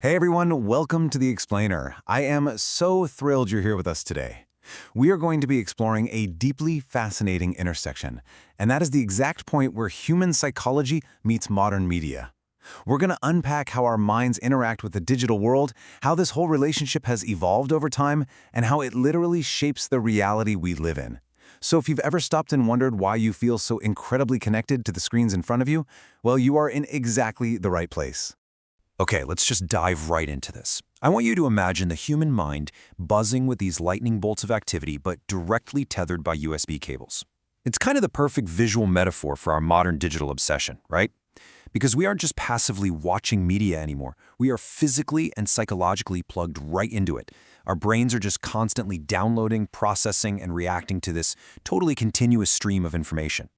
Hey everyone, welcome to The Explainer. I am so thrilled you're here with us today. We are going to be exploring a deeply fascinating intersection, and that is the exact point where human psychology meets modern media. We're going to unpack how our minds interact with the digital world, how this whole relationship has evolved over time, and how it literally shapes the reality we live in. So if you've ever stopped and wondered why you feel so incredibly connected to the screens in front of you, well, you are in exactly the right place. Okay, let's just dive right into this. I want you to imagine the human mind buzzing with these lightning bolts of activity, but directly tethered by USB cables. It's kind of the perfect visual metaphor for our modern digital obsession, right? Because we aren't just passively watching media anymore. We are physically and psychologically plugged right into it. Our brains are just constantly downloading, processing, and reacting to this totally continuous stream of information.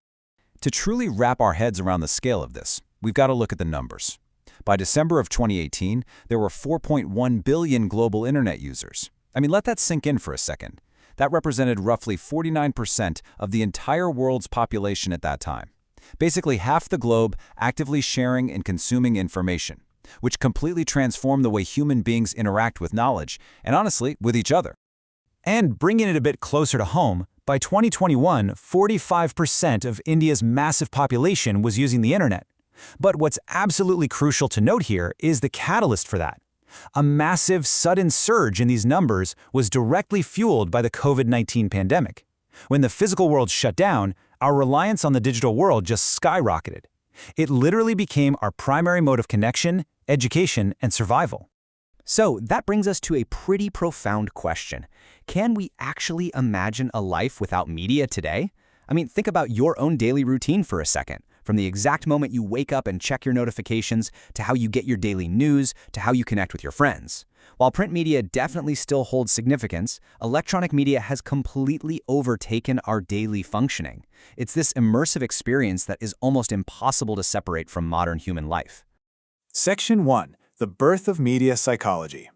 To truly wrap our heads around the scale of this, we've got to look at the numbers. By December of 2018, there were 4.1 billion global internet users. I mean, let that sink in for a second. That represented roughly 49% of the entire world's population at that time. Basically half the globe actively sharing and consuming information, which completely transformed the way human beings interact with knowledge, and honestly, with each other. And bringing it a bit closer to home, by 2021, 45% of India's massive population was using the internet. But what's absolutely crucial to note here is the catalyst for that. A massive, sudden surge in these numbers was directly fueled by the COVID-19 pandemic. When the physical world shut down, our reliance on the digital world just skyrocketed. It literally became our primary mode of connection, education, and survival. So that brings us to a pretty profound question. Can we actually imagine a life without media today? I mean, think about your own daily routine for a second. From the exact moment you wake up and check your notifications, to how you get your daily news, to how you connect with your friends. While print media definitely still holds significance, electronic media has completely overtaken our daily functioning. It's this immersive experience that is almost impossible to separate from modern human life. Section 1. The birth of media psychology.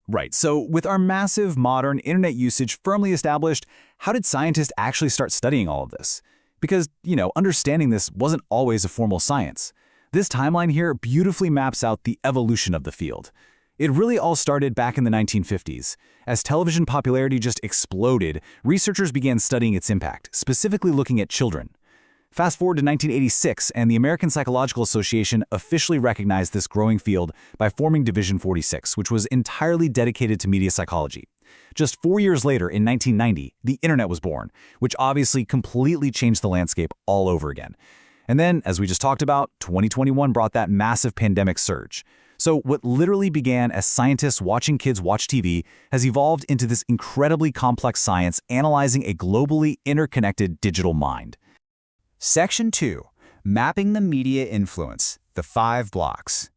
Right, so with our massive modern internet usage firmly established, how did scientists actually start studying all of this? Because, understanding this wasn't always a formal science. This timeline here beautifully maps out the evolution of the field. It really all started back in the 1950s. As television popularity just exploded, researchers began studying its impact, specifically looking at children. Fast forward to 1986, and the American Psychological Association officially recognized this growing field by forming Division 46, which was entirely dedicated to media psychology. Just 4 years later, in 1990, the internet was born, which obviously completely changed the landscape all over again. And then, as we just talked about, 2021 brought that massive pandemic surge. So what literally began as scientists watching kids watch TV has evolved into this incredibly complex science analyzing a globally interconnected digital mind. Section 2. Mapping the media influence, the 5 blocks.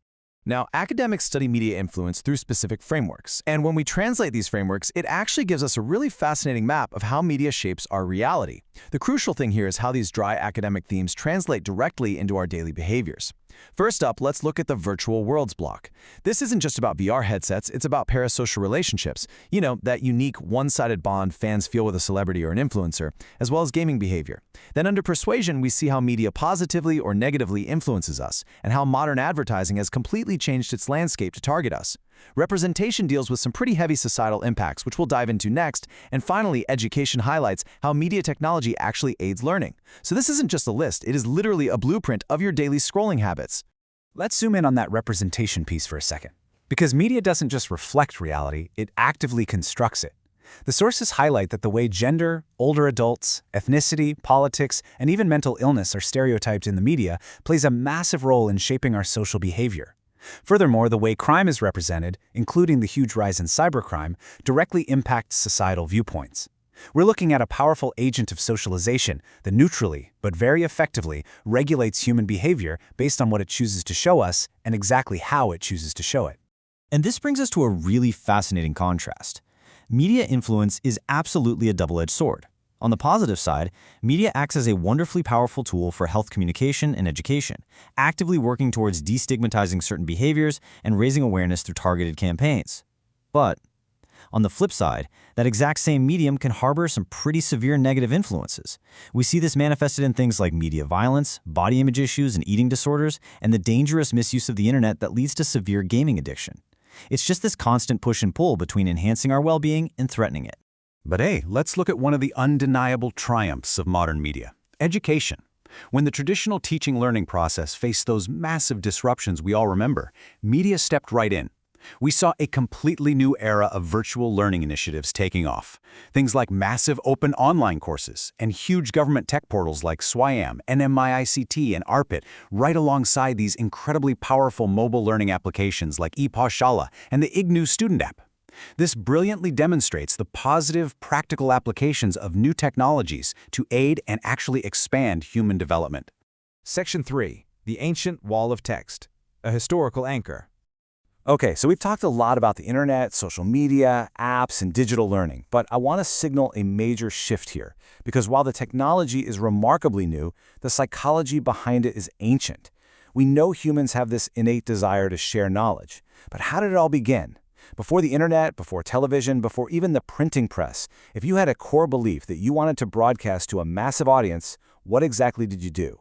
Now, academics study media influence through specific frameworks, and when we translate these frameworks, it actually gives us a really fascinating map of how media shapes our reality. The crucial thing here is how these dry academic themes translate directly into our daily behaviors. First up, let's look at the virtual worlds block. This isn't just about VR headsets, it's about parasocial relationships. That unique one-sided bond fans feel with a celebrity or an influencer, as well as gaming behavior. Then under persuasion, we see how media positively or negatively influences us, and how modern advertising has completely changed its landscape to target us. Representation deals with some pretty heavy societal impacts, which we'll dive into next. And finally, education highlights how media technology actually aids learning. So this isn't just a list, it is literally a blueprint of your daily scrolling habits. Let's zoom in on that representation piece for a second. Because media doesn't just reflect reality, it actively constructs it. The sources highlight that the way gender, older adults, ethnicity, politics, and even mental illness are stereotyped in the media plays a massive role in shaping our social behavior. Furthermore, the way crime is represented, including the huge rise in cybercrime, directly impacts societal viewpoints. We're looking at a powerful agent of socialization that neutrally, but very effectively, regulates human behavior based on what it chooses to show us and exactly how it chooses to show it. And this brings us to a really fascinating contrast. Media influence is absolutely a double-edged sword. On the positive side, media acts as a wonderfully powerful tool for health communication and education, actively working towards destigmatizing certain behaviors and raising awareness through targeted campaigns. But on the flip side, that exact same medium can harbor some pretty severe negative influences. We see this manifested in things like media violence, body image issues and eating disorders, and the dangerous misuse of the internet that leads to severe gaming addiction. It's just this constant push and pull between enhancing our well-being and threatening it. But hey, let's look at one of the undeniable triumphs of modern media: education. When the traditional teaching-learning process faced those massive disruptions we all remember, media stepped right in. We saw a completely new era of virtual learning initiatives taking off. Things like massive open online courses and huge government tech portals like SWIAM, NMICT, and ARPIT, right alongside these incredibly powerful mobile learning applications like ePathshala and the IGNOU student app. This brilliantly demonstrates the positive, practical applications of new technologies to aid and actually expand human development. Section 3. The Ancient Wall of Text. A Historical Anchor. Okay, so we've talked a lot about the internet, social media, apps, and digital learning, but I want to signal a major shift here, because while the technology is remarkably new, the psychology behind it is ancient. We know humans have this innate desire to share knowledge, but how did it all begin? Before the internet, before television, before even the printing press, if you had a core belief that you wanted to broadcast to a massive audience, what exactly did you do?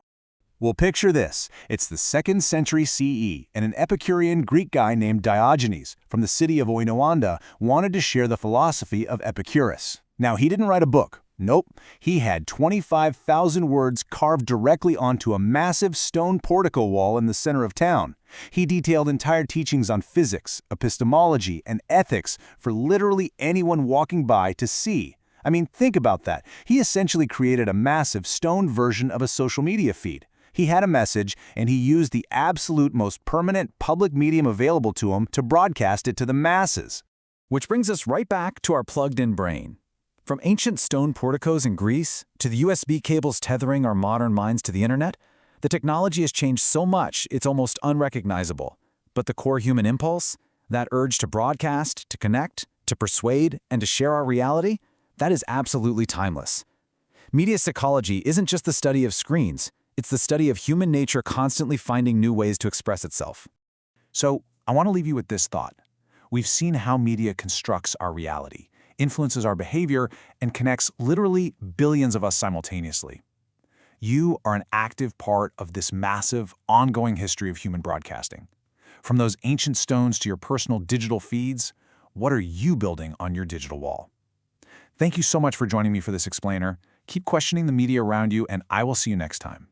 Well, picture this. It's the 2nd century CE, and an Epicurean Greek guy named Diogenes from the city of Oinoanda wanted to share the philosophy of Epicurus. Now, he didn't write a book. Nope. He had 25,000 words carved directly onto a massive stone portico wall in the center of town. He detailed entire teachings on physics, epistemology, and ethics for literally anyone walking by to see. I mean, think about that. He essentially created a massive stone version of a social media feed. He had a message, and he used the absolute most permanent public medium available to him to broadcast it to the masses. Which brings us right back to our plugged-in brain. From ancient stone porticos in Greece to the USB cables tethering our modern minds to the internet, the technology has changed so much it's almost unrecognizable. But the core human impulse, that urge to broadcast, to connect, to persuade, and to share our reality, that is absolutely timeless. Media psychology isn't just the study of screens. It's the study of human nature constantly finding new ways to express itself. So, I want to leave you with this thought. We've seen how media constructs our reality, influences our behavior, and connects literally billions of us simultaneously. You are an active part of this massive, ongoing history of human broadcasting. From those ancient stones to your personal digital feeds, what are you building on your digital wall? Thank you so much for joining me for this explainer. Keep questioning the media around you, and I will see you next time.